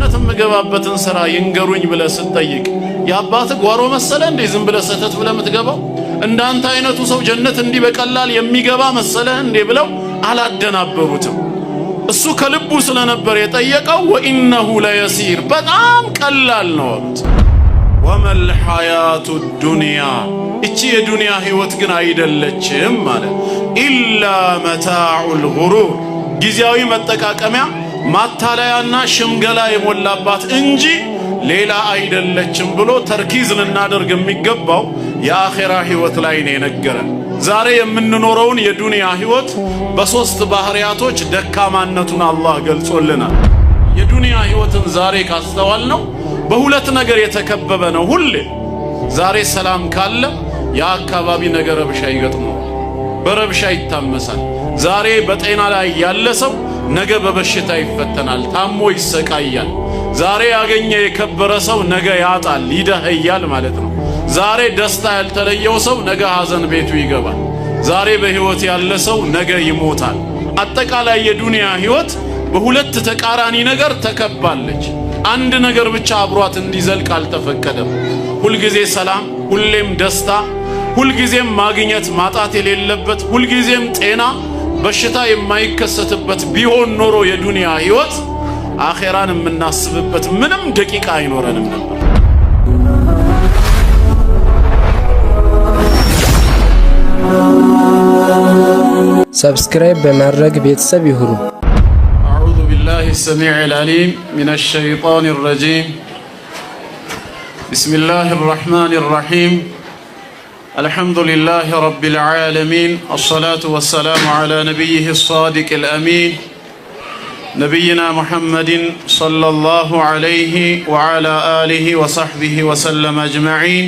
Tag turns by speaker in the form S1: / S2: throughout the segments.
S1: ጀነት የምገባበትን ሥራ ይንገሩኝ ብለህ ስትጠይቅ የአባት ጓሮ መሰለ እንዴ ዝም ብለህ ሰተት ብለህ የምትገባው? እንዳንተ አይነቱ ሰው ጀነት እንዲህ በቀላል የሚገባ መሰለ እንዴ ብለው አላደናበሩትም። እሱ ከልቡ ስለነበር የጠየቀው ወኢነሁ ለየሲር በጣም ቀላል ነው አሉት። ወመል ሐያቱ ዱንያ እቺ የዱንያ ህይወት ግን አይደለችም ማለት ኢላ መታዑል ጉሩር ጊዜያዊ መጠቃቀሚያ ማታለያና ሽምገላ የሞላባት እንጂ ሌላ አይደለችም ብሎ ተርኪዝ ልናደርግ የሚገባው የአኺራ ህይወት ላይ ነው የነገረን። ዛሬ የምንኖረውን የዱንያ ህይወት በሶስት ባህሪያቶች ደካማነቱን አላህ ገልጾልናል። የዱንያ ህይወትን ዛሬ ካስተዋልነው በሁለት ነገር የተከበበ ነው። ሁሌ ዛሬ ሰላም ካለ የአካባቢ ነገር ረብሻ ይገጥመዋል፣ በረብሻ ይታመሳል። ዛሬ በጤና ላይ ያለ ሰው ነገ በበሽታ ይፈተናል፣ ታሞ ይሰቃያል። ዛሬ ያገኘ የከበረ ሰው ነገ ያጣል፣ ይደህያል ማለት ነው። ዛሬ ደስታ ያልተለየው ሰው ነገ ሐዘን ቤቱ ይገባል። ዛሬ በህይወት ያለ ሰው ነገ ይሞታል። አጠቃላይ የዱንያ ህይወት በሁለት ተቃራኒ ነገር ተከባለች። አንድ ነገር ብቻ አብሯት እንዲዘልቅ አልተፈቀደም። ሁልጊዜ ሰላም፣ ሁሌም ደስታ፣ ሁልጊዜም ማግኘት ማጣት የሌለበት፣ ሁልጊዜም ጤና በሽታ የማይከሰትበት ቢሆን ኖሮ የዱንያ ህይወት አኺራን የምናስብበት ምንም ደቂቃ አይኖረንም ነበር።
S2: ሰብስክራይብ በማድረግ ቤተሰብ ይሁኑ።
S1: አዑዙ ቢላሂ ሰሚዒል ዓሊም ሚነሽ ሸይጣኒር ረጂም ቢስሚላሂር ረሕማኒር ረሒም አልሐምዱሊላሂ ረቢል ዓለሚን አስሰላቱ ወሰላሙ ዐላ ነቢይሂ ሷዲቂል አሚን ነቢይና ሙሐመድን ሰለላሁ ዐለይሂ ወዐላ አሊሂ ወሰሕቢሂ ወሰለም አጅመዒን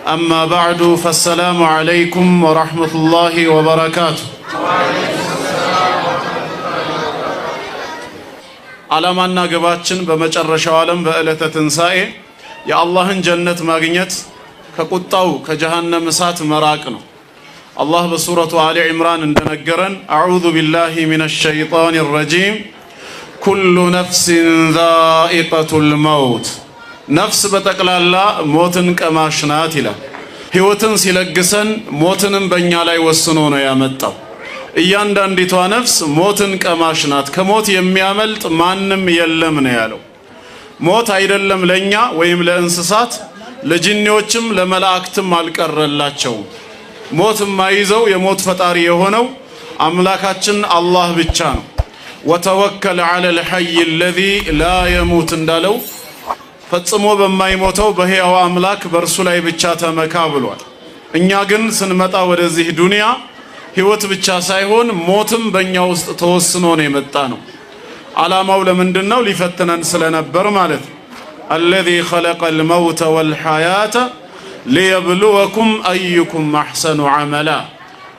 S1: አማ ባዕዱ ፈሰላሙ ዐለይኩም ወረሕመቱላሂ ወበረካቱ። ዓላማና ግባችን በመጨረሻው ዓለም በዕለተ ትንሣኤ የአላህን ጀነት ማግኘት ከቁጣው ከጀሃነም እሳት መራቅ ነው። አላህ በሱረቱ አሊ ዒምራን እንደነገረን አዑዙ ቢላሂ ሚነሽ ሸይጣኒር ረጂም ኩሉ ነፍሲን ዛኢቀቱል መውት ነፍስ በጠቅላላ ሞትን ቀማሽ ናት ይላል። ሕይወትን ሲለግሰን ሞትንም በእኛ ላይ ወስኖ ነው ያመጣው። እያንዳንዲቷ ነፍስ ሞትን ቀማሽ ናት፣ ከሞት የሚያመልጥ ማንም የለም ነው ያለው። ሞት አይደለም ለእኛ ወይም ለእንስሳት ለጅኒዎችም ለመላእክትም አልቀረላቸውም። ሞት የማይዘው የሞት ፈጣሪ የሆነው አምላካችን አላህ ብቻ ነው። ወተወከል ዐለል ሐይ አለዚ ላ የሙት እንዳለው ፈጽሞ በማይሞተው በሕያው አምላክ በእርሱ ላይ ብቻ ተመካ ብሏል። እኛ ግን ስንመጣ ወደዚህ ዱንያ ሕይወት ብቻ ሳይሆን ሞትም በእኛ ውስጥ ተወስኖ ነው የመጣ ነው። ዓላማው ለምንድነው? ሊፈትነን ስለነበር ማለት ነው። አለዚ ኸለቀል መውተ ወልሐያተ ሊየብሉወኩም አዩኩም አሕሰኑ ዐመላ።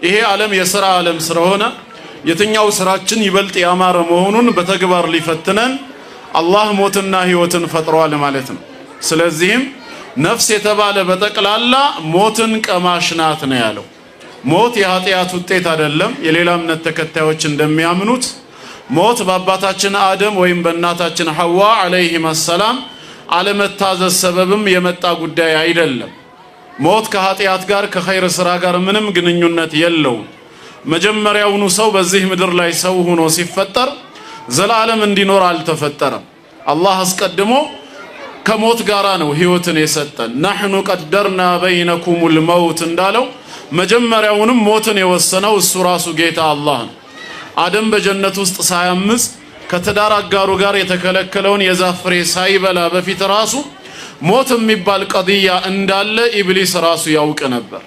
S1: ይሄ ዓለም የሥራ ዓለም ስለሆነ የትኛው ስራችን ይበልጥ ያማረ መሆኑን በተግባር ሊፈትነን አላህ ሞትና ሕይወትን ፈጥሯል ማለት ነው። ስለዚህም ነፍስ የተባለ በጠቅላላ ሞትን ቀማሽ ናት ነው ያለው። ሞት የኃጢአት ውጤት አይደለም። የሌላ እምነት ተከታዮች እንደሚያምኑት ሞት በአባታችን አደም ወይም በእናታችን ሐዋ ዐለይሂም ሰላም አለመታዘዝ ሰበብም የመጣ ጉዳይ አይደለም። ሞት ከኃጢአት ጋር ከኸይር ሥራ ጋር ምንም ግንኙነት የለውም። መጀመሪያውኑ ሰው በዚህ ምድር ላይ ሰው ሆኖ ሲፈጠር ዘላለም እንዲኖር አልተፈጠረም። አላህ አስቀድሞ ከሞት ጋራ ነው ሕይወትን የሰጠን። ነሕኑ ቀደርና በይነኩሙል መውት እንዳለው መጀመሪያውንም ሞትን የወሰነው እሱ ራሱ ጌታ አላህ ነው። አደም በጀነት ውስጥ ሳያምፅ ከትዳር አጋሩ ጋር የተከለከለውን የዛፍ ፍሬ ሳይበላ በፊት ራሱ ሞት የሚባል ቀድያ እንዳለ ኢብሊስ ራሱ ያውቅ ነበር።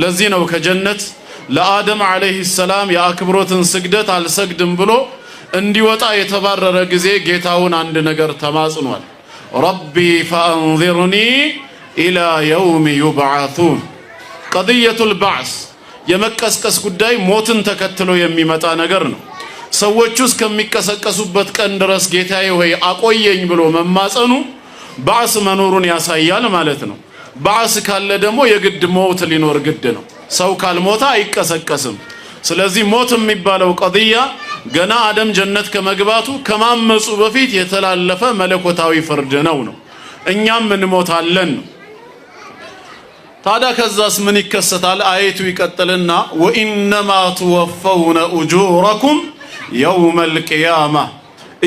S1: ለዚህ ነው ከጀነት ለአደም ዐለይሂ ሰላም የአክብሮትን ስግደት አልሰግድም ብሎ እንዲወጣ የተባረረ ጊዜ ጌታውን አንድ ነገር ተማጽኗል። ረቢ ፈአንዚርኒ ኢላ የውም ዩብዓቱን። ቀድየቱል ባዕስ የመቀስቀስ ጉዳይ ሞትን ተከትሎ የሚመጣ ነገር ነው። ሰዎቹ እስከሚቀሰቀሱበት ቀን ድረስ ጌታዬ ሆይ አቆየኝ ብሎ መማጸኑ ባዕስ መኖሩን ያሳያል ማለት ነው። ባዕስ ካለ ደግሞ የግድ ሞት ሊኖር ግድ ነው። ሰው ካልሞታ አይቀሰቀስም። ስለዚህ ሞት የሚባለው ቀድያ ገና አደም ጀነት ከመግባቱ ከማመጹ በፊት የተላለፈ መለኮታዊ ፍርድ ነው። እኛም እንሞታለን ነው። ታዲያ ከዛስ ምን ይከሰታል? አየቱ ይቀጥልና ወኢነማ ትወፈውነ ኡጁረኩም የውመል ቂያማ፣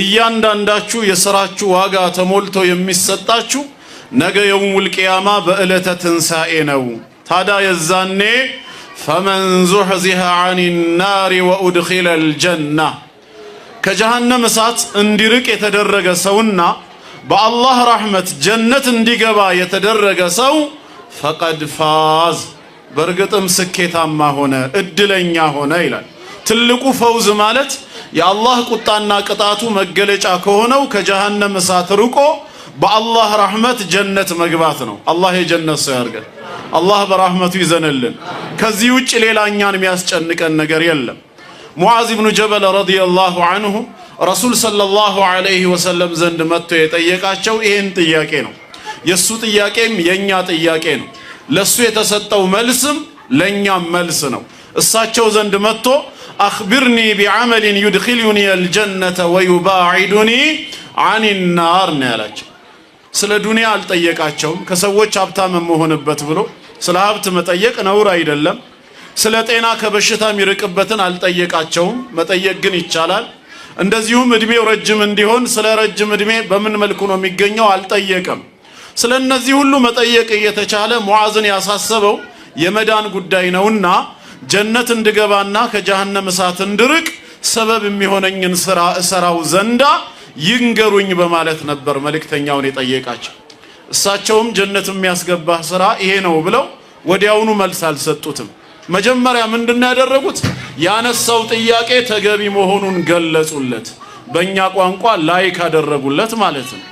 S1: እያንዳንዳችሁ የሥራችሁ ዋጋ ተሞልቶ የሚሰጣችሁ ነገ የውሙል ቂያማ በዕለተ ትንሣኤ ነው። ታዲያ የዛኔ ፈመን ዙሕዚሐ ዐኒ ናሪ ወኡድኺለል ጀና፣ ከጀሃነም እሳት እንዲርቅ የተደረገ ሰውና በአላህ ረሕመት ጀነት እንዲገባ የተደረገ ሰው ፈቀድ ፋዝ፣ በእርግጥም ስኬታማ ሆነ፣ እድለኛ ሆነ ይላል። ትልቁ ፈውዝ ማለት የአላህ ቁጣና ቅጣቱ መገለጫ ከሆነው ከጀሃነም እሳት ርቆ በአላህ ረሕመት ጀነት መግባት ነው። አላህ የጀነት ሰው ያርገን። አላህ በረሕመቱ ይዘንልን። ከዚህ ውጭ ሌላ እኛን የሚያስጨንቀን ነገር የለም። ሙዓዝ ብኑ ጀበል ረዲየላሁ ዐንሁ ረሱል ሰለላሁ ዐለይሂ ወሰለም ዘንድ መጥቶ የጠየቃቸው ይህን ጥያቄ ነው። የሱ ጥያቄም የኛ ጥያቄ ነው። ለሱ የተሰጠው መልስም ለኛም መልስ ነው። እሳቸው ዘንድ መጥቶ አኽቢርኒ ቢዐመሊን ዩድኺሉኒ አልጀነተ ወዩባዒዱኒ ዐኒ ናር ነው ያላቸው። ስለ ዱንያ አልጠየቃቸውም። ከሰዎች ሀብታም መሆንበት ብሎ ስለ ሀብት መጠየቅ ነውር አይደለም። ስለ ጤና ከበሽታ የሚርቅበትን አልጠየቃቸውም። መጠየቅ ግን ይቻላል። እንደዚሁም እድሜው ረጅም እንዲሆን ስለ ረጅም እድሜ በምን መልኩ ነው የሚገኘው አልጠየቀም። ስለ እነዚህ ሁሉ መጠየቅ እየተቻለ ሙዓዝን ያሳሰበው የመዳን ጉዳይ ነውና ጀነት እንድገባና ከጀሃነም እሳት እንድርቅ ሰበብ የሚሆነኝን ስራ እሰራው ዘንዳ ይንገሩኝ በማለት ነበር መልእክተኛውን የጠየቃቸው። እሳቸውም ጀነት የሚያስገባህ ስራ ይሄ ነው ብለው ወዲያውኑ መልስ አልሰጡትም። መጀመሪያ ምንድነው ያደረጉት? ያነሳው ጥያቄ ተገቢ መሆኑን ገለጹለት። በእኛ ቋንቋ ላይክ አደረጉለት ማለት ነው።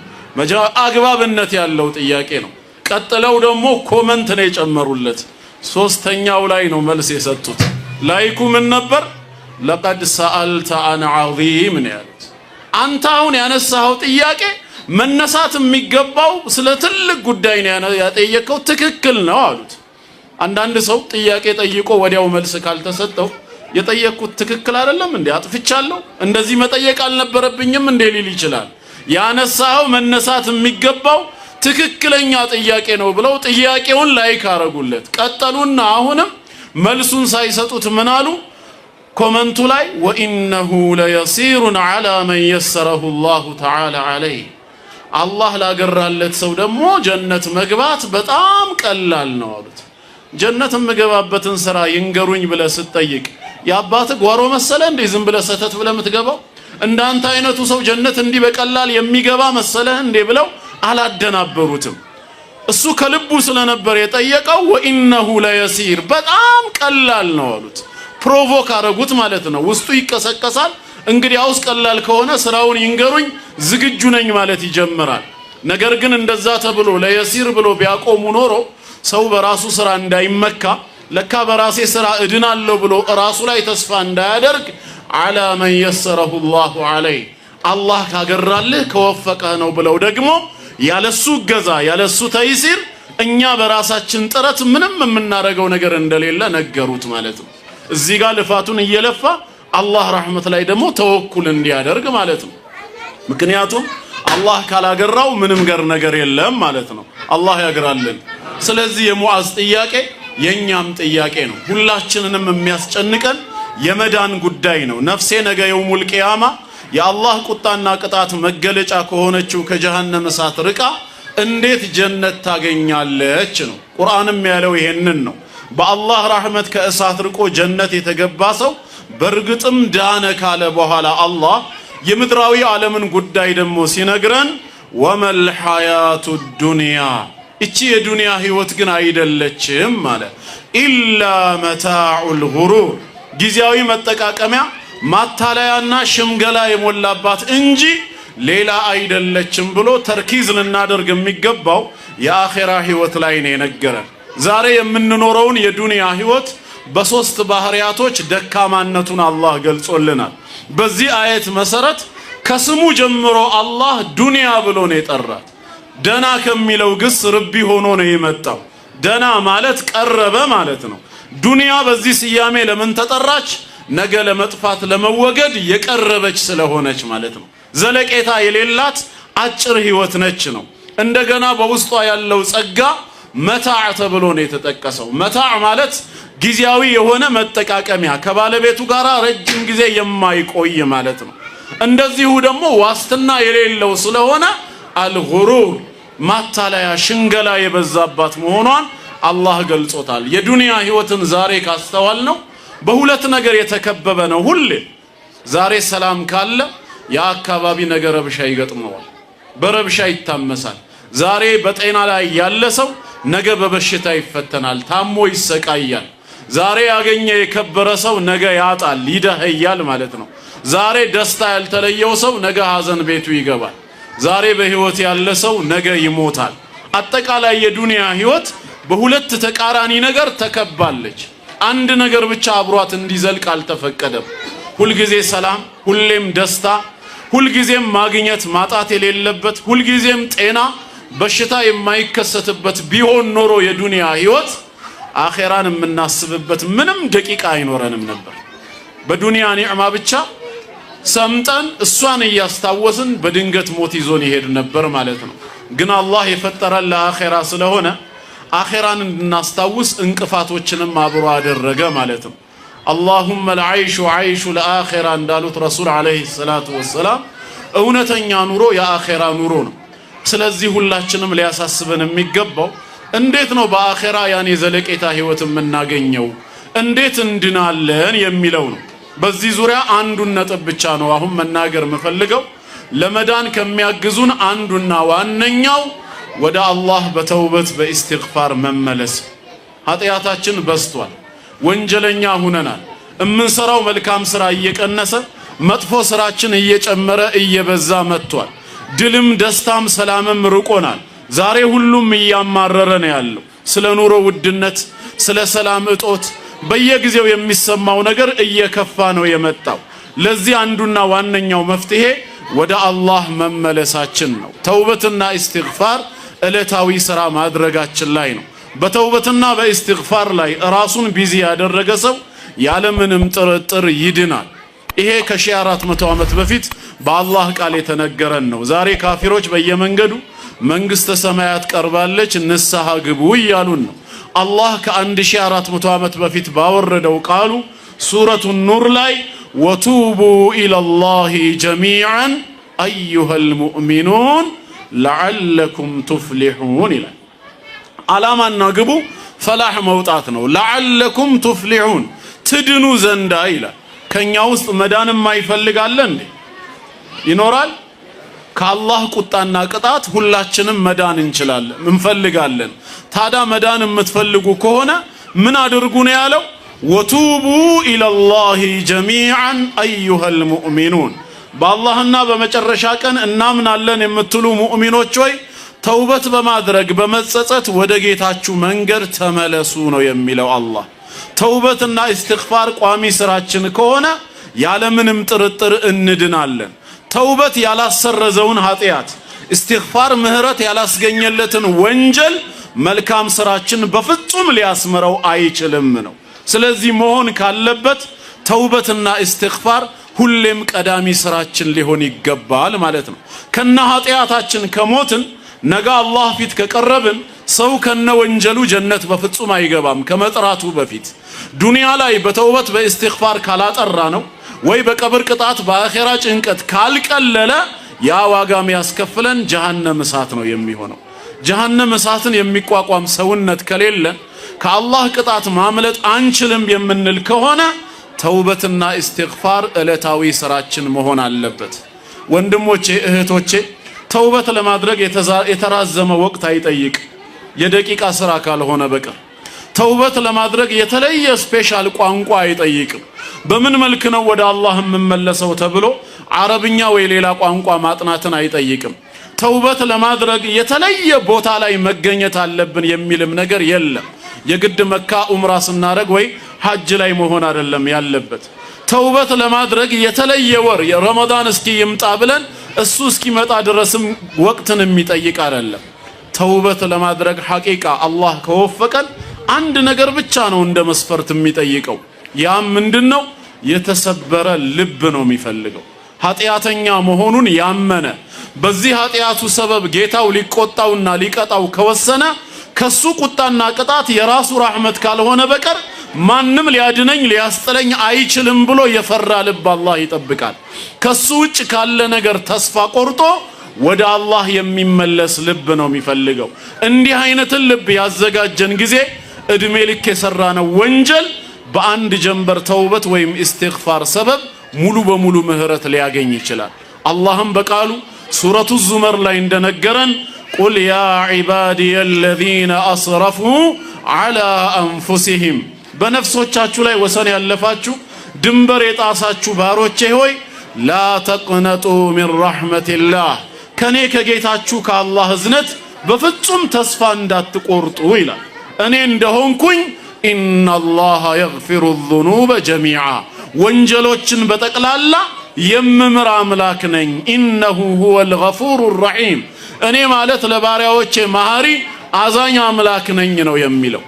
S1: አግባብነት ያለው ጥያቄ ነው። ቀጥለው ደግሞ ኮመንት ነው የጨመሩለት። ሶስተኛው ላይ ነው መልስ የሰጡት። ላይኩ ምን ነበር? ለቀድ ሰአልተ አን ዐዚም ነው ያሉት። አንተ አሁን ያነሳው ጥያቄ መነሳት የሚገባው ስለ ትልቅ ጉዳይ ነው ያጠየቀው፣ ትክክል ነው አሉት። አንዳንድ ሰው ጥያቄ ጠይቆ ወዲያው መልስ ካልተሰጠው የጠየቅኩት ትክክል አይደለም እንዴ፣ አጥፍቻለሁ፣ እንደዚህ መጠየቅ አልነበረብኝም እንዴ ሊል ይችላል። ያነሳው መነሳት የሚገባው ትክክለኛ ጥያቄ ነው ብለው ጥያቄውን ላይክ አረጉለት። ቀጠሉና አሁንም መልሱን ሳይሰጡት ምን አሉ? ኮመንቱ ላይ ወኢነሁ ለየሲሩን ዐላ መን የሰረሁ ላሁ ተዓላ ዐለይህ፣ አላህ ላገራለት ሰው ደግሞ ጀነት መግባት በጣም ቀላል ነው አሉት። ጀነት የምገባበትን ስራ ይንገሩኝ ብለህ ስትጠይቅ የአባትህ ጓሮ መሰለ እንዴ ዝም ብለህ ሰተት ብለህ የምትገባው? እንዳንተ አይነቱ ሰው ጀነት እንዲህ በቀላል የሚገባ መሰለህ እንዴ ብለው አላደናበሩትም። እሱ ከልቡ ስለነበር የጠየቀው ወኢነሁ ለየሲር፣ በጣም ቀላል ነው አሉት። ፕሮቮክ አረጉት ማለት ነው። ውስጡ ይቀሰቀሳል። እንግዲያውስ ቀላል ከሆነ ስራውን ይንገሩኝ ዝግጁ ነኝ ማለት ይጀምራል። ነገር ግን እንደዛ ተብሎ ለየሲር ብሎ ቢያቆሙ ኖሮ ሰው በራሱ ስራ እንዳይመካ፣ ለካ በራሴ ስራ እድናለሁ ብሎ ራሱ ላይ ተስፋ እንዳያደርግ ዐላ መን የሰረሁ ላሁ ዐለይህ፣ አላህ ካገራልህ ከወፈቀህ ነው ብለው ደግሞ ያለሱ እገዛ ያለሱ ተይሲር እኛ በራሳችን ጥረት ምንም የምናደርገው ነገር እንደሌለ ነገሩት ማለት ነው። እዚህ ጋር ልፋቱን እየለፋ አላህ ረሕመት ላይ ደግሞ ተወኩል እንዲያደርግ ማለት ነው። ምክንያቱም አላህ ካላገራው ምንም ገር ነገር የለም ማለት ነው። አላህ ያግራልን። ስለዚህ የሙዓዝ ጥያቄ የኛም ጥያቄ ነው። ሁላችንንም የሚያስጨንቀን የመዳን ጉዳይ ነው። ነፍሴ ነገ የውሙል ቂያማ የአላህ ቁጣና ቅጣት መገለጫ ከሆነችው ከጀሃነም እሳት ርቃ እንዴት ጀነት ታገኛለች ነው። ቁርአንም ያለው ይሄንን ነው። በአላህ ረሕመት ከእሳት ርቆ ጀነት የተገባ ሰው በእርግጥም ዳነ ካለ በኋላ አላህ የምድራዊ ዓለምን ጉዳይ ደግሞ ሲነግረን ወመል ሐያቱ ዱንያ፣ እቺ የዱንያ ህይወት ግን አይደለችም ማለት ኢላ መታዑል ጉሩር፣ ጊዜያዊ መጠቃቀሚያ ማታለያና ሽምገላ የሞላባት እንጂ ሌላ አይደለችም ብሎ ተርኪዝ ልናደርግ የሚገባው የአኺራ ህይወት ላይ ነው የነገረን። ዛሬ የምንኖረውን የዱንያ ህይወት በሶስት ባህሪያቶች ደካማነቱን አላህ ገልጾልናል። በዚህ አየት መሰረት ከስሙ ጀምሮ አላህ ዱንያ ብሎ ነው የጠራት። ደና ከሚለው ግስ ርቢ ሆኖ ነው የመጣው። ደና ማለት ቀረበ ማለት ነው። ዱንያ በዚህ ስያሜ ለምን ተጠራች? ነገ ለመጥፋት ለመወገድ የቀረበች ስለሆነች ማለት ነው። ዘለቄታ የሌላት አጭር ህይወት ነች ነው። እንደገና በውስጧ ያለው ጸጋ መታዕ ተብሎ ነው የተጠቀሰው። መታዕ ማለት ጊዜያዊ የሆነ መጠቃቀሚያ ከባለቤቱ ጋር ረጅም ጊዜ የማይቆይ ማለት ነው። እንደዚሁ ደግሞ ዋስትና የሌለው ስለሆነ አልጉሩር ማታለያ ሽንገላ የበዛባት መሆኗን አላህ ገልጾታል። የዱንያ ህይወትን ዛሬ ካስተዋል ነው በሁለት ነገር የተከበበ ነው። ሁሌ ዛሬ ሰላም ካለ የአካባቢ ነገር ረብሻ ይገጥመዋል፣ በረብሻ ይታመሳል። ዛሬ በጤና ላይ ያለ ሰው ነገ በበሽታ ይፈተናል፣ ታሞ ይሰቃያል። ዛሬ ያገኘ የከበረ ሰው ነገ ያጣል፣ ይደህያል ማለት ነው። ዛሬ ደስታ ያልተለየው ሰው ነገ ሐዘን ቤቱ ይገባል። ዛሬ በህይወት ያለ ሰው ነገ ይሞታል። አጠቃላይ የዱንያ ህይወት በሁለት ተቃራኒ ነገር ተከባለች። አንድ ነገር ብቻ አብሯት እንዲዘልቅ አልተፈቀደም። ሁልጊዜ ሰላም፣ ሁሌም ደስታ፣ ሁልጊዜም ማግኘት ማጣት የሌለበት፣ ሁልጊዜም ጤና በሽታ የማይከሰትበት ቢሆን ኖሮ የዱንያ ህይወት አኺራን የምናስብበት ምንም ደቂቃ አይኖረንም ነበር። በዱንያ ኒዕማ ብቻ ሰምጠን እሷን እያስታወስን በድንገት ሞት ይዞን ይሄድ ነበር ማለት ነው። ግን አላህ የፈጠረን ለአኺራ ስለሆነ አኺራን እንድናስታውስ እንቅፋቶችንም አብሮ አደረገ ማለት ነው። اللهم العيش عيش الآخرة እንዳሉት ረሱል አለይሂ ሰላቱ ወሰላም እውነተኛ ኑሮ የአኺራ ኑሮ ነው። ስለዚህ ሁላችንም ሊያሳስበን የሚገባው እንዴት ነው በአኺራ ያን የዘለቄታ ህይወት የምናገኘው፣ እንዴት እንድናለን የሚለው ነው። በዚህ ዙሪያ አንዱን ነጥብ ብቻ ነው አሁን መናገር የምፈልገው። ለመዳን ከሚያግዙን አንዱና ዋነኛው ወደ አላህ በተውበት በኢስቲግፋር መመለስ። ኃጢአታችን በዝቷል፣ ወንጀለኛ ሆነናል። እምንሰራው መልካም ስራ እየቀነሰ መጥፎ ስራችን እየጨመረ እየበዛ መጥቷል። ድልም ደስታም ሰላምም ርቆናል። ዛሬ ሁሉም እያማረረ ነው ያለው ስለ ኑሮ ውድነት፣ ስለ ሰላም እጦት። በየጊዜው የሚሰማው ነገር እየከፋ ነው የመጣው። ለዚህ አንዱና ዋነኛው መፍትሄ ወደ አላህ መመለሳችን ነው። ተውበትና ኢስቲግፋር ዕለታዊ ስራ ማድረጋችን ላይ ነው። በተውበትና በኢስቲግፋር ላይ ራሱን ቢዚ ያደረገ ሰው ያለምንም ጥርጥር ይድናል። ይሄ ከ1400 ዓመት በፊት በአላህ ቃል የተነገረን ነው። ዛሬ ካፊሮች በየመንገዱ መንግስተ ሰማያት ቀርባለች ንስሐ ግቡ እያሉን ነው። አላህ ከ1400 ዓመት በፊት ባወረደው ቃሉ ሱረቱ ኑር ላይ ወቱቡ ኢለላሂ ጀሚዓን አዩሀል ሙእሚኑን ለዓለኩም ቱፍሊሑን ይላል። ዓላማና ግቡ ፈላህ መውጣት ነው። ለዓለኩም ቱፍሊሑን ትድኑ ዘንዳ ይላል። ከኛ ውስጥ መዳን የማይፈልጋለ እንዴ? ይኖራል? ከአላህ ቁጣና ቅጣት ሁላችንም መዳን እንችላለን እንፈልጋለን። ታዲያ መዳን የምትፈልጉ ከሆነ ምን አድርጉ ነው ያለው? ወቱቡ ኢለላሂ ጀሚዓን አዩሀል ሙእሚኑን፣ በአላህና በመጨረሻ ቀን እናምናለን የምትሉ ሙእሚኖች ሆይ ተውበት በማድረግ በመጸጸት ወደ ጌታችሁ መንገድ ተመለሱ ነው የሚለው አላህ። ተውበትና ኢስቲግፋር ቋሚ ስራችን ከሆነ ያለምንም ጥርጥር እንድናለን። ተውበት ያላሰረዘውን ኃጢአት፣ ኢስቲግፋር ምህረት ያላስገኘለትን ወንጀል መልካም ስራችን በፍጹም ሊያስመረው አይችልም ነው። ስለዚህ መሆን ካለበት ተውበትና ኢስቲግፋር ሁሌም ቀዳሚ ስራችን ሊሆን ይገባል ማለት ነው። ከነ ኃጢአታችን ከሞትን ነገ አላህ ፊት ከቀረብን ሰው ከነ ወንጀሉ ጀነት በፍጹም አይገባም ከመጥራቱ በፊት። ዱንያ ላይ በተውበት በኢስቲግፋር ካላጠራ ነው ወይ በቀብር ቅጣት በአኺራ ጭንቀት ካልቀለለ ያ ዋጋም ያስከፍለን ጀሃነም እሳት ነው የሚሆነው። ጀሃነም እሳትን የሚቋቋም ሰውነት ከሌለን ከአላህ ቅጣት ማምለጥ አንችልም የምንል ከሆነ ተውበትና ኢስቲግፋር ዕለታዊ ስራችን መሆን አለበት። ወንድሞቼ እህቶቼ፣ ተውበት ለማድረግ የተራዘመ ወቅት አይጠይቅ የደቂቃ ስራ ካልሆነ በቀር። ተውበት ለማድረግ የተለየ ስፔሻል ቋንቋ አይጠይቅም። በምን መልክ ነው ወደ አላህ የምመለሰው ተብሎ አረብኛ ወይ ሌላ ቋንቋ ማጥናትን አይጠይቅም። ተውበት ለማድረግ የተለየ ቦታ ላይ መገኘት አለብን የሚልም ነገር የለም። የግድ መካ ኡምራ ስናረግ ወይ ሐጅ ላይ መሆን አይደለም ያለበት። ተውበት ለማድረግ የተለየ ወር የረመዳን እስኪ ይምጣ ብለን እሱ እስኪመጣ ድረስም ወቅትን የሚጠይቅ አይደለም። ተውበት ለማድረግ ሐቂቃ አላህ ከወፈቀን አንድ ነገር ብቻ ነው እንደ መስፈርት የሚጠይቀው። ያም ምንድነው? የተሰበረ ልብ ነው የሚፈልገው። ኃጢአተኛ መሆኑን ያመነ በዚህ ኃጢአቱ ሰበብ ጌታው ሊቆጣውና ሊቀጣው ከወሰነ ከሱ ቁጣና ቅጣት የራሱ ረህመት ካልሆነ በቀር ማንም ሊያድነኝ ሊያስጥለኝ አይችልም ብሎ የፈራ ልብ አላህ ይጠብቃል። ከሱ ውጭ ካለ ነገር ተስፋ ቆርጦ ወደ አላህ የሚመለስ ልብ ነው የሚፈልገው። እንዲህ አይነትን ልብ ያዘጋጀን ጊዜ እድሜ ልክ የሰራነው ወንጀል በአንድ ጀንበር ተውበት ወይም ኢስቲግፋር ሰበብ ሙሉ በሙሉ ምህረት ሊያገኝ ይችላል። አላህም በቃሉ ሱረቱ ዙመር ላይ እንደነገረን ቁል ያ ዒባዲየ አለዚነ አስረፉ ዐላ አንፉሲሂም፣ በነፍሶቻችሁ ላይ ወሰን ያለፋችሁ ድንበር የጣሳችሁ ባሮቼ ሆይ ላ ተቅነጡ ሚን ረሕመቲላህ፣ ከኔ ከጌታችሁ ከአላህ እዝነት በፍጹም ተስፋ እንዳትቆርጡ ይላል። እኔ እንደሆንኩኝ ኢነላሃ የግፊሩ ዙኑበ ጀሚዓ፣ ወንጀሎችን በጠቅላላ የምምር አምላክ ነኝ። ኢነሁ ሁወል ገፉሩ ረሒም፣ እኔ ማለት ለባሪያዎቼ መሐሪ አዛኝ አምላክ ነኝ ነው የሚለው።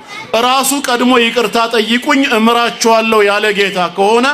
S1: ራሱ ቀድሞ ይቅርታ ጠይቁኝ እምራችኋለሁ ያለ ጌታ ከሆነ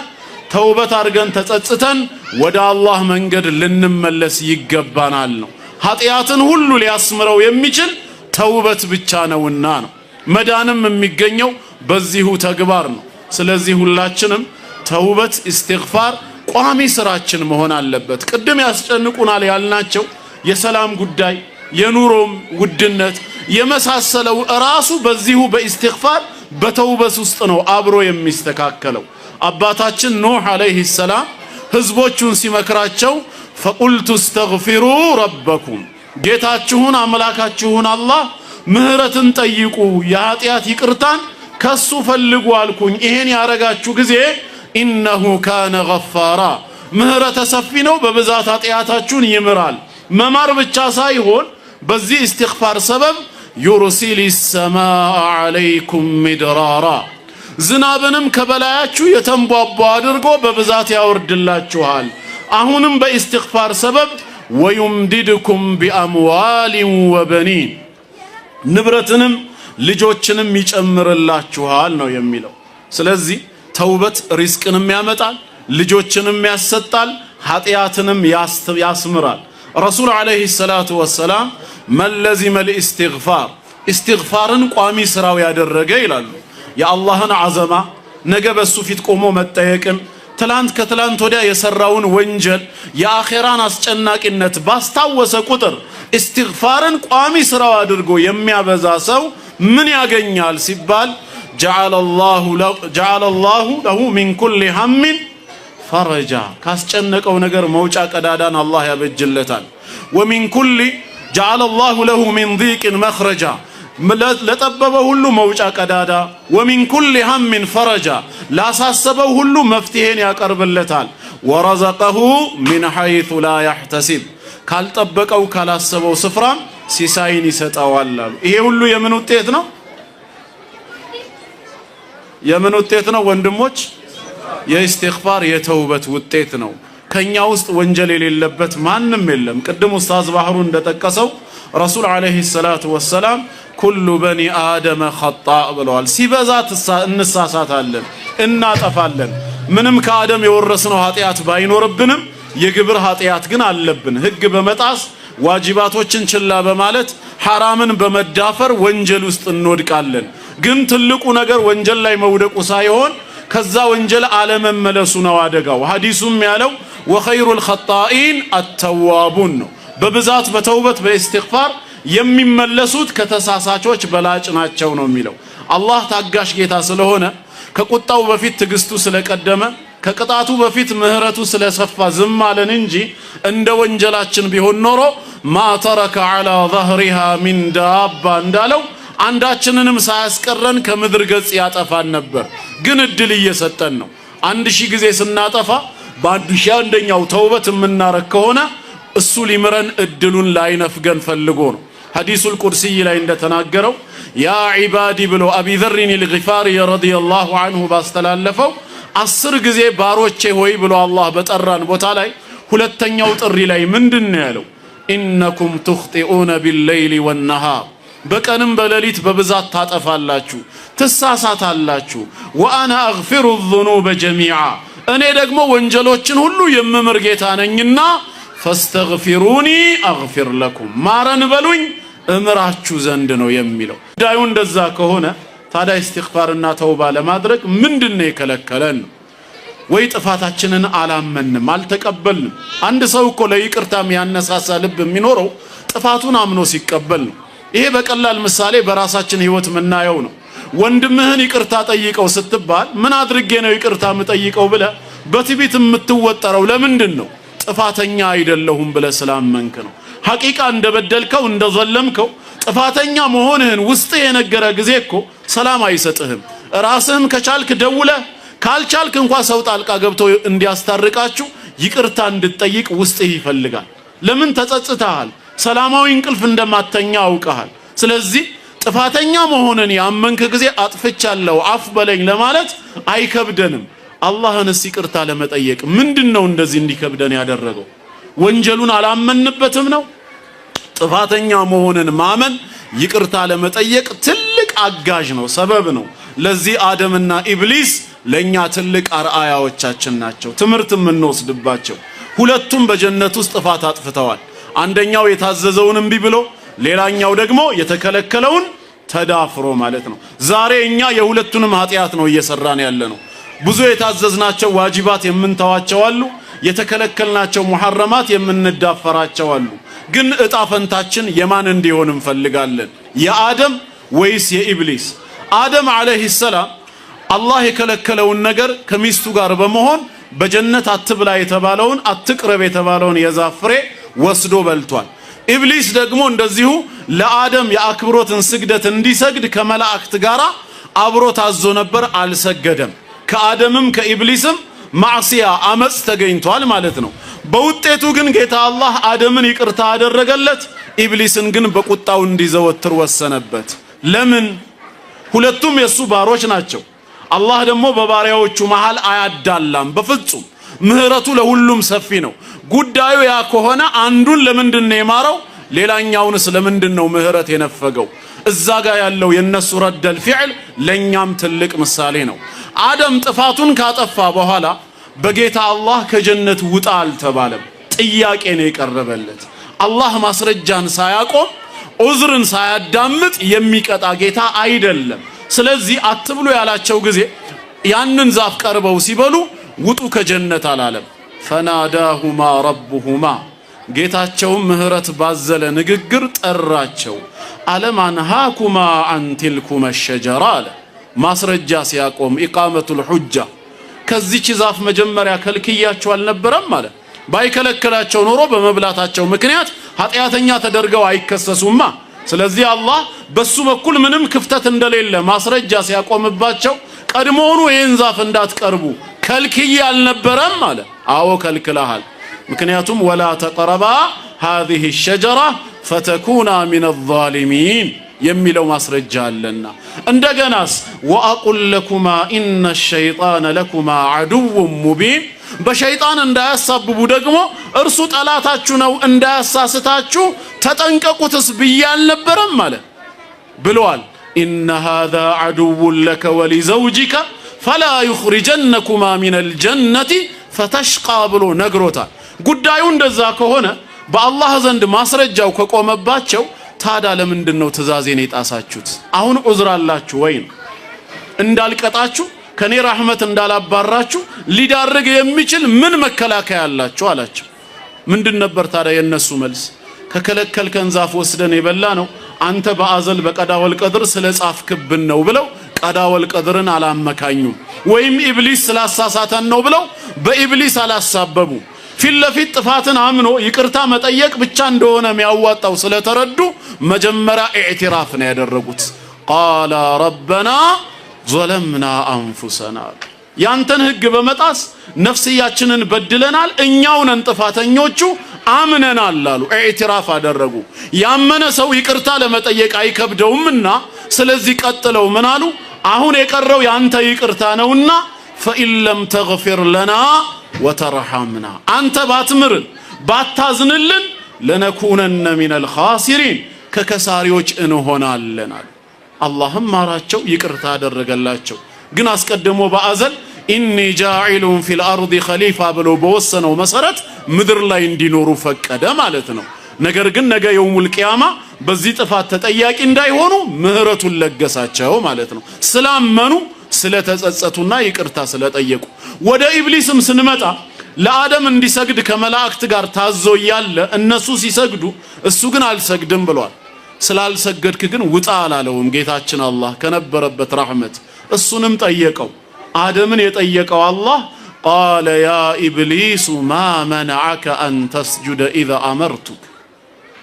S1: ተውበት አድርገን ተጸጽተን ወደ አላህ መንገድ ልንመለስ ይገባናል ነው። ኃጢአትን ሁሉ ሊያስምረው የሚችል ተውበት ብቻ ነውና ነው። መዳንም የሚገኘው በዚሁ ተግባር ነው። ስለዚህ ሁላችንም ተውበት ኢስቲግፋር ቋሚ ስራችን መሆን አለበት። ቅድም ያስጨንቁናል ያልናቸው የሰላም ጉዳይ፣ የኑሮም ውድነት የመሳሰለው ራሱ በዚሁ በኢስቲግፋር በተውበት ውስጥ ነው አብሮ የሚስተካከለው። አባታችን ኑህ አለይሂ ሰላም ህዝቦቹን ሲመክራቸው ፈቁልቱ እስተግፊሩ ረበኩም፣ ጌታችሁን አምላካችሁን አላህ ምህረትን ጠይቁ፣ የኃጢአት ይቅርታን ከሱ ፈልጉ አልኩኝ። ይሄን ያረጋችሁ ጊዜ ኢነሁ ካነ ገፋራ፣ ምህረተ ሰፊ ነው፣ በብዛት ኃጢአታችሁን ይምራል። መማር ብቻ ሳይሆን በዚህ ኢስቲግፋር ሰበብ ዩርሲሊ ሰማአ ዐለይኩም ሚድራራ፣ ዝናብንም ከበላያችሁ የተንቧቧ አድርጎ በብዛት ያወርድላችኋል። አሁንም በኢስቲግፋር ሰበብ ወዩምዲድኩም ቢአምዋሊን ወበኒን፣ ንብረትንም ልጆችንም ይጨምርላችኋል ነው የሚለው። ስለዚህ ተውበት ሪዝቅንም ያመጣል፣ ልጆችንም ያሰጣል፣ ኃጢአትንም ያስምራል። ረሱል አለይሂ ሰላቱ ወሰላም መለዚመል ኢስቲግፋር፣ ኢስቲግፋርን ቋሚ ስራው ያደረገ ይላሉ የአላህን አዘማ፣ ነገ በሱ ፊት ቆሞ መጠየቅን፣ ትላንት ከትላንት ወዲያ የሰራውን ወንጀል የአኼራን አስጨናቂነት ባስታወሰ ቁጥር ኢስቲግፋርን ቋሚ ስራው አድርጎ የሚያበዛ ሰው ምን ያገኛል ሲባል ጀዐለላሁ ለሁ ሚን ኩሊ ሀሚን ፈረጃ፣ ካስጨነቀው ነገር መውጫ ቀዳዳን አላህ ያበጅለታል። ወሚን ኩሊ ጀዐለላሁ ለሁ ሚን ዲቅን መኽረጃ፣ ለጠበበው ሁሉ መውጫ ቀዳዳ። ወሚን ኩሊ ሀሚን ፈረጃ፣ ላሳሰበው ሁሉ መፍትሄን ያቀርብለታል። ወረዘቀሁ ሚን ሐይቱ ላ ያሕተሲብ፣ ካልጠበቀው ካላሰበው ስፍራም ሲሳይን ይሰጠዋል አሉ። ይሄ ሁሉ የምን ውጤት ነው? የምን ውጤት ነው ወንድሞች? የኢስቲግፋር የተውበት ውጤት ነው። ከኛ ውስጥ ወንጀል የሌለበት ማንም የለም። ቅድም ኡስታዝ ባህሩ እንደጠቀሰው ረሱል አለይሂ ሰላቱ ወሰላም ኩሉ በኒ አደመ ኸጣእ ብለዋል። ሲበዛ እንሳሳታለን፣ እናጠፋለን። ምንም ከአደም የወረስነው ኃጢአት ባይኖርብንም የግብር ኃጢአት ግን አለብን። ህግ በመጣስ ዋጅባቶችን ችላ በማለት ሐራምን በመዳፈር ወንጀል ውስጥ እንወድቃለን። ግን ትልቁ ነገር ወንጀል ላይ መውደቁ ሳይሆን ከዛ ወንጀል አለመመለሱ ነው አደጋው። ሐዲሱም ያለው ወኸይሩል ኸጣኢን አተዋቡን ነው። በብዛት በተውበት በኢስቲግፋር የሚመለሱት ከተሳሳቾች በላጭ ናቸው ነው የሚለው። አላህ ታጋሽ ጌታ ስለሆነ ከቁጣው በፊት ትግስቱ ስለቀደመ ከቅጣቱ በፊት ምህረቱ ስለሰፋ ዝም አለን እንጂ እንደ ወንጀላችን ቢሆን ኖሮ ማ ተረከ ዐላ ظهرها ሚን ዳባ እንዳለው አንዳችንንም ሳያስቀረን ከምድር ገጽ ያጠፋን ነበር። ግን እድል እየሰጠን ነው። 1000 ጊዜ ስናጠፋ በ1001ኛው ተውበት የምናረግ ከሆነ እሱ ሊምረን እድሉን ላይነፍገን ፈልጎ ነው። ሐዲሱል ቁርሲይ ላይ እንደተናገረው ያ ዒባዲ ብሎ አቢ ዘርን አልጊፋሪ ረዲየላሁ ዐንሁ ባስተላለፈው 10 ጊዜ ባሮቼ ሆይ ብሎ አላህ በጠራን ቦታ ላይ ሁለተኛው ጥሪ ላይ ምንድነው ያለው? ኢነኩም ትኽጢኡነ ቢልለይሊ ወነሃር፣ በቀንም በሌሊት በብዛት ታጠፋላችሁ፣ ትሳሳታላችሁ። ወአና አግፊሩ ዙኑበ ጀሚዓ፣ እኔ ደግሞ ወንጀሎችን ሁሉ የምምር ጌታ ነኝና ፈስተግፊሩኒ አግፊር ለኩም ማረን በሉኝ እምራችሁ ዘንድ ነው የሚለው። ጉዳዩ እንደዛ ከሆነ ታዲያ ኢስቲግፋርና ተውባ ለማድረግ ምንድነው የከለከለን? ወይ ጥፋታችንን አላመንም አልተቀበልንም። አንድ ሰው እኮ ለይቅርታም ያነሳሳ ልብ የሚኖረው ጥፋቱን አምኖ ሲቀበል ነው። ይሄ በቀላል ምሳሌ በራሳችን ህይወት ምናየው ነው። ወንድምህን ይቅርታ ጠይቀው ስትባል ምን አድርጌ ነው ይቅርታ የምጠይቀው ብለ በትዕቢት የምትወጠረው ለምንድን ነው? ጥፋተኛ አይደለሁም ብለ ስላመንክ ነው። ሐቂቃ እንደበደልከው እንደዘለምከው ጥፋተኛ መሆንህን ውስጥ የነገረ ጊዜ እኮ ሰላም አይሰጥህም። ራስህም ከቻልክ ደውለ ካልቻልክ እንኳን ሰው ጣልቃ ገብቶ እንዲያስታርቃችሁ ይቅርታ እንድትጠይቅ ውስጥህ ይፈልጋል። ለምን ተጸጽተሃል? ሰላማዊ እንቅልፍ እንደማተኛ አውቀሃል። ስለዚህ ጥፋተኛ መሆንን ያመንክ ጊዜ አጥፍቻለሁ አፍ በለኝ ለማለት አይከብደንም። አላህንስ ይቅርታ ለመጠየቅ ምንድነው እንደዚህ እንዲከብደን ያደረገው? ወንጀሉን አላመንበትም ነው? ጥፋተኛ መሆንን ማመን ይቅርታ ለመጠየቅ ትልቅ አጋዥ ነው፣ ሰበብ ነው። ለዚህ አደምና ኢብሊስ ለኛ ትልቅ አርአያዎቻችን ናቸው፣ ትምህርት የምንወስድባቸው። ሁለቱም በጀነት ውስጥ ጥፋት አጥፍተዋል። አንደኛው የታዘዘውን እምቢ ብሎ፣ ሌላኛው ደግሞ የተከለከለውን ተዳፍሮ ማለት ነው። ዛሬ እኛ የሁለቱንም ኃጢያት ነው እየሰራን ያለነው። ብዙ የታዘዝናቸው ዋጅባት የምንተዋቸው አሉ፣ የተከለከልናቸው ሙሐረማት የምንዳፈራቸው አሉ። ግን እጣ ፈንታችን የማን እንዲሆን እንፈልጋለን? የአደም ወይስ የኢብሊስ? አደም አለይሂ ሰላም አላህ የከለከለውን ነገር ከሚስቱ ጋር በመሆን በጀነት አትብላ የተባለውን አትቅረብ የተባለውን የዛፍ ፍሬ ወስዶ በልቷል። ኢብሊስ ደግሞ እንደዚሁ ለአደም የአክብሮትን ስግደት እንዲሰግድ ከመላእክት ጋር አብሮ ታዞ ነበር፣ አልሰገደም። ከአደምም ከኢብሊስም ማዕሲያ አመጽ ተገኝቷል ማለት ነው። በውጤቱ ግን ጌታ አላህ አደምን ይቅርታ አደረገለት፣ ኢብሊስን ግን በቁጣው እንዲዘወትር ወሰነበት። ለምን? ሁለቱም የሱ ባሮች ናቸው። አላህ ደግሞ በባሪያዎቹ መሃል አያዳላም በፍጹም። ምህረቱ ለሁሉም ሰፊ ነው። ጉዳዩ ያ ከሆነ አንዱን ለምንድን ነው የማረው? ሌላኛውንስ ለምንድን ነው ምህረት የነፈገው? እዛ ጋር ያለው የነሱ ረደል ፊዕል ለኛም ትልቅ ምሳሌ ነው። አደም ጥፋቱን ካጠፋ በኋላ በጌታ አላህ ከጀነት ውጣ አልተባለም፣ ጥያቄ ነው የቀረበለት። አላህ ማስረጃን ሳያቆም ዑዝርን ሳያዳምጥ የሚቀጣ ጌታ አይደለም። ስለዚህ አትብሉ ያላቸው ጊዜ ያንን ዛፍ ቀርበው ሲበሉ ውጡ ከጀነት አላለም። ፈናዳሁማ ረቡሁማ ጌታቸውም ምህረት ባዘለ ንግግር ጠራቸው። አለም አንሃኩማ አን ትልኩማ ሸጀራ አለ። ማስረጃ ሲያቆም ኢቃመቱል ሑጃ ከዚች ዛፍ መጀመሪያ ከልክያቸው አልነበረም ማለት። ባይከለከላቸው ኖሮ በመብላታቸው ምክንያት ኃጢአተኛ ተደርገው አይከሰሱማ። ስለዚህ አላህ በሱ በኩል ምንም ክፍተት እንደሌለ ማስረጃ ሲያቆምባቸው ቀድሞውኑ ይህን ዛፍ እንዳትቀርቡ ከልክዬ አልነበረም ማለት። አዎ ከልክለሃል። ምክንያቱም ወላ ተቀረባ هذه الشجرة فتكونا من الظالمين የሚለው ማስረጃ አለና። እንደገናስ ወአቁል ለኩማ ኢነ الشيطان لكما عدو مبين በሸይጣን እንዳያሳብቡ ደግሞ እርሱ ጠላታችሁ ነው እንዳያሳስታችሁ ተጠንቀቁትስ ብዬ አልነበረም ማለት ብለዋል። ኢነ هذا عدو لك ولزوجك فلا يخرجنكما من الجنة فتشقى ብሎ ነግሮታል። ጉዳዩ እንደዛ ከሆነ በአላህ ዘንድ ማስረጃው ከቆመባቸው ታዲያ ለምንድነው ትእዛዜን የጣሳችሁት? አሁን ዑዝር አላችሁ ወይ? እንዳልቀጣችሁ ከኔ ረህመት እንዳላባራችሁ ሊዳርግ የሚችል ምን መከላከያ አላችሁ አላቸው። ምንድን ነበር ታዲያ የነሱ መልስ? ከከለከልከን ዛፍ ወስደን የበላ ነው አንተ በአዘል በቀዳ ወልቀድር ስለጻፍክብን ነው ብለው ቀዳ ወልቀድርን አላመካኙም። ወይም ኢብሊስ ስላሳሳተን ነው ብለው በኢብሊስ አላሳበቡ። ፊት ለፊት ጥፋትን አምኖ ይቅርታ መጠየቅ ብቻ እንደሆነ የሚያዋጣው ስለተረዱ መጀመሪያ ኢዕቲራፍ ነው ያደረጉት። ቃለ ረበና ظلمنا አንፉሰና ያንተን ህግ በመጣስ ነፍስያችንን በድለናል፣ እኛው ነን ጥፋተኞቹ፣ አምነናል አሉ። ኢዕቲራፍ አደረጉ። ያመነ ሰው ይቅርታ ለመጠየቅ አይከብደውምና ስለዚህ ቀጥለው ምን አሉ? አሁን የቀረው ያንተ ይቅርታ ነውና ፈኢን ለም ተግፊር ለና ወተርሐምና አንተ ባትምርን ባታዝንልን ለነኩነነ ሚነል ኻሲሪን ከከሳሪዎች እንሆናለን አሉ። አላህም ማራቸው፣ ይቅርታ አደረገላቸው። ግን አስቀድሞ በአዘል ኢኒ ጃዒሉን ፊል አርዲ ኸሊፋ ብሎ በወሰነው መሰረት ምድር ላይ እንዲኖሩ ፈቀደ ማለት ነው። ነገር ግን ነገ የውሙል ቂያማ በዚህ ጥፋት ተጠያቂ እንዳይሆኑ ምህረቱን ለገሳቸው ማለት ነው። ስላመኑ ስለተጸጸቱና ይቅርታ ስለጠየቁ። ወደ ኢብሊስም ስንመጣ ለአደም እንዲሰግድ ከመላእክት ጋር ታዞ እያለ እነሱ ሲሰግዱ እሱ ግን አልሰግድም ብሏል። ስላልሰገድክ ግን ውጣ አላለውም ጌታችን አላህ ከነበረበት ረሕመት። እሱንም ጠየቀው። አደምን የጠየቀው አላህ ቃለ ያ ኢብሊሱ ማ መነዐከ አን ተስጁደ ኢዘ አመርቱክ።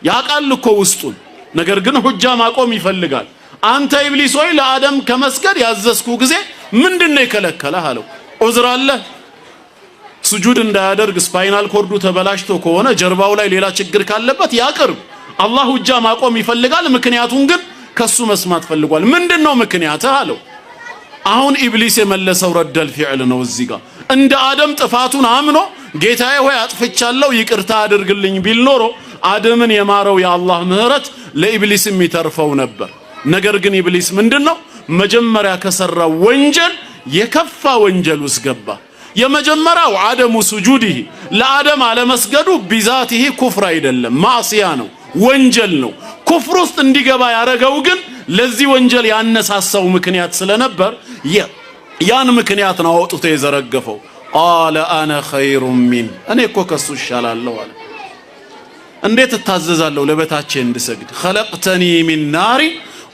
S1: ያቃል እኮ ውስጡን፣ ነገር ግን ሁጃ ማቆም ይፈልጋል። አንተ ኢብሊስ ሆይ ለአደም ከመስገድ ያዘዝኩ ጊዜ ምንድነው የከለከለህ አለው። ዑዝር አለ? ስጁድ እንዳያደርግ ስፓይናል ኮርዱ ተበላሽቶ ከሆነ ጀርባው ላይ ሌላ ችግር ካለበት ያቅርብ። አላህ ሁጃ ማቆም ይፈልጋል። ምክንያቱን ግን ከሱ መስማት ፈልጓል። ምንድነው ምክንያትህ አለው። አሁን ኢብሊስ የመለሰው ረደል ፊዕል ነው። እዚህ ጋር እንደ አደም ጥፋቱን አምኖ ጌታዬ ሆይ አጥፍቻለሁ ይቅርታ አድርግልኝ ቢል ኖሮ አደምን የማረው የአላህ ምህረት ለኢብሊስም ይተርፈው ነበር። ነገር ግን ኢብሊስ ምንድነው መጀመሪያ ከሰራው ወንጀል የከፋ ወንጀል ውስጥ ገባ። የመጀመሪያው አደሙ ሱጁዲሂ ለአደም አለመስገዱ ቢዛቲሂ ኩፍር አይደለም፣ ማዕሲያ ነው፣ ወንጀል ነው። ኩፍር ውስጥ እንዲገባ ያረገው ግን ለዚህ ወንጀል ያነሳሳው ምክንያት ስለነበር ያን ምክንያት ነው አውጥቶ የዘረገፈው። ቃለ አነ ኸይሩም ሚን፣ እኔ እኮ ከሱ እሻላለሁ አለ። እንዴት እታዘዛለሁ ለበታቼ እንድሰግድ? ኸለቅተኒ ሚን ናሪ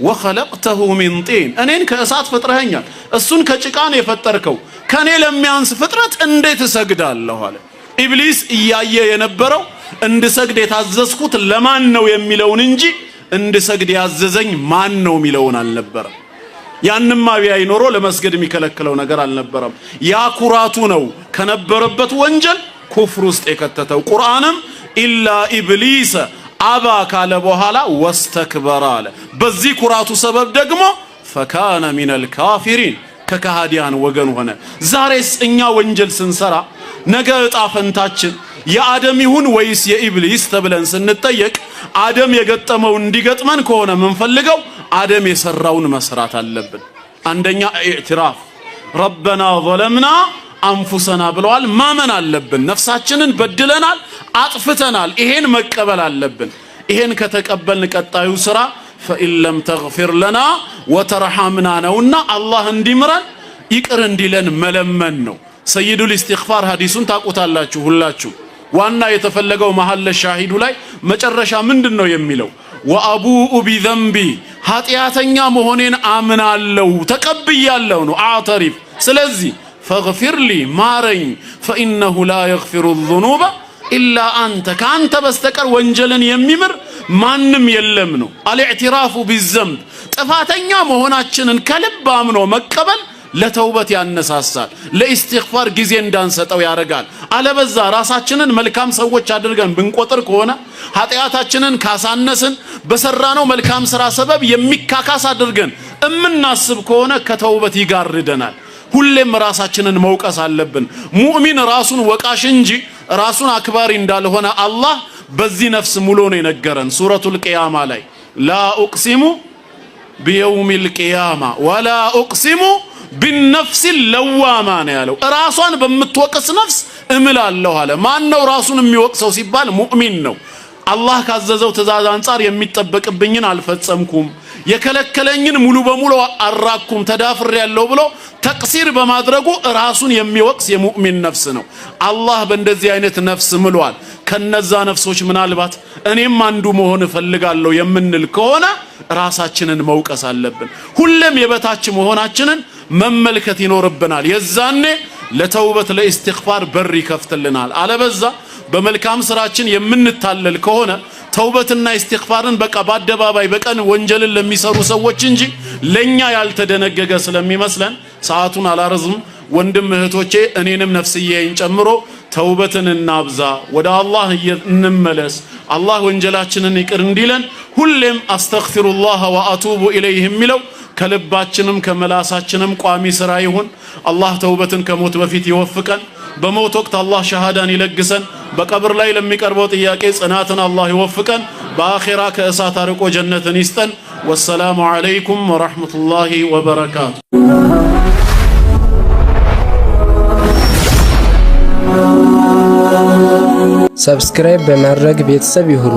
S1: ወኸለቅተሁ ሚን ጢን፣ እኔን ከእሳት ፈጥረኸኛል፣ እሱን ከጭቃን የፈጠርከው፣ ከኔ ለሚያንስ ፍጥረት እንዴት እሰግዳለሁ አለ። ኢብሊስ እያየ የነበረው እንድሰግድ የታዘዝኩት ለማን ነው የሚለውን እንጂ እንድሰግድ ያዘዘኝ ማን ነው የሚለውን አልነበረም። ያንማ ቢያይ ኖሮ ለመስገድ የሚከለክለው ነገር አልነበረም። ያ ኩራቱ ነው ከነበረበት ወንጀል ኩፍር ውስጥ የከተተው። ቁርአንም ኢላ ኢብሊስ አባ ካለ በኋላ ወስተክበረ አለ። በዚህ ኩራቱ ሰበብ ደግሞ ፈካነ ሚነል ካፊሪን ከካሃዲያን ወገን ሆነ። ዛሬስ እኛ ወንጀል ስንሰራ ነገ እጣ ፈንታችን የአደም ይሁን ወይስ የኢብሊስ ተብለን ስንጠየቅ አደም የገጠመው እንዲገጥመን ከሆነ ምንፈልገው አደም የሰራውን መስራት አለብን። አንደኛ ኢዕትራፍ ረበና ዘለምና አንፉሰና ብለዋል። ማመን አለብን። ነፍሳችንን በድለናል፣ አጥፍተናል። ይሄን መቀበል አለብን። ይሄን ከተቀበልን ቀጣዩ ስራ ፈኢን ለም ተግፊር ለና ወተርሐምና ነውና አላህ እንዲምረን ይቅር እንዲለን መለመን ነው። ሰይዱል ኢስቲግፋር ሐዲሱን ታውቁታላችሁ ሁላችሁ። ዋና የተፈለገው መሐለ ሻሂዱ ላይ መጨረሻ ምንድነው የሚለው? ወአቡኡ ቢዘንቢ፣ ኃጢአተኛ መሆኔን አምናለሁ ተቀብያለሁ ነው። አዕተሪፍ፣ ስለዚህ ፈግፊር ሊ ማረኝ፣ ፈኢነሁ ላ የግፊሩ ዙኑበ ኢላ አንተ፣ ከአንተ በስተቀር ወንጀልን የሚምር ማንም የለም ነው። አልኢዕቲራፉ ቢዘንብ፣ ጥፋተኛ መሆናችንን ከልብ አምኖ መቀበል ለተውበት ያነሳሳል። ለኢስቲግፋር ጊዜ እንዳንሰጠው ያደርጋል። አለበዛ ራሳችንን መልካም ሰዎች አድርገን ብንቆጥር ከሆነ ኃጢአታችንን ካሳነስን በሰራነው መልካም ስራ ሰበብ የሚካካስ አድርገን እምናስብ ከሆነ ከተውበት ይጋርደናል። ሁሌም ራሳችንን መውቀስ አለብን። ሙእሚን ራሱን ወቃሽ እንጂ ራሱን አክባሪ እንዳልሆነ አላህ በዚህ ነፍስ ሙሉ ነው የነገረን ሱረቱል ቂያማ ላይ ላ ኡቅሲሙ ቢየውሚል ቂያማ ወላ ኡቅሲሙ ቢነፍሲ ለዋማ ነው ያለው። ራሷን በምትወቅስ ነፍስ እምላለሁ አለ። ማን ነው ራሱን የሚወቅሰው ሲባል ሙእሚን ነው። አላህ ካዘዘው ትእዛዝ አንጻር የሚጠበቅብኝን አልፈጸምኩም፣ የከለከለኝን ሙሉ በሙሉ አራኩም፣ ተዳፍር ያለው ብሎ ተቅሲር በማድረጉ ራሱን የሚወቅስ የሙእሚን ነፍስ ነው። አላህ በእንደዚህ አይነት ነፍስ ምሏል። ከነዛ ነፍሶች ምናልባት እኔም አንዱ መሆን እፈልጋለሁ የምንል ከሆነ ራሳችንን መውቀስ አለብን። ሁሌም የበታች መሆናችንን መመልከት ይኖርብናል። የዛኔ ለተውበት ለኢስቲግፋር በር ይከፍትልናል። አለበዛ በመልካም ስራችን የምንታለል ከሆነ ተውበትና ኢስቲግፋርን በቃ በአደባባይ በቀን ወንጀልን ለሚሰሩ ሰዎች እንጂ ለኛ ያልተደነገገ ስለሚመስለን ሰዓቱን አላረዝም። ወንድም እህቶቼ እኔንም ነፍስዬን ጨምሮ ተውበትን እናብዛ፣ ወደ አላህ እንመለስ። አላህ ወንጀላችንን ይቅር እንዲለን ሁሌም አስተግፊሩላህ ወአቱቡ ኢለይህ የሚለው ከልባችንም ከመላሳችንም ቋሚ ስራ ይሁን። አላህ ተውበትን ከሞት በፊት ይወፍቀን። በሞት ወቅት አላህ ሸሃዳን ይለግሰን። በቀብር ላይ ለሚቀርበው ጥያቄ ጽናትን አላህ ይወፍቀን። በአኺራ ከእሳት አርቆ ጀነትን ይስጠን። ወሰላሙ ዐለይኩም ወረሕመቱላሂ ወበረካቱ።
S2: ሰብስክራይብ በማድረግ ቤተሰብ ይሁኑ።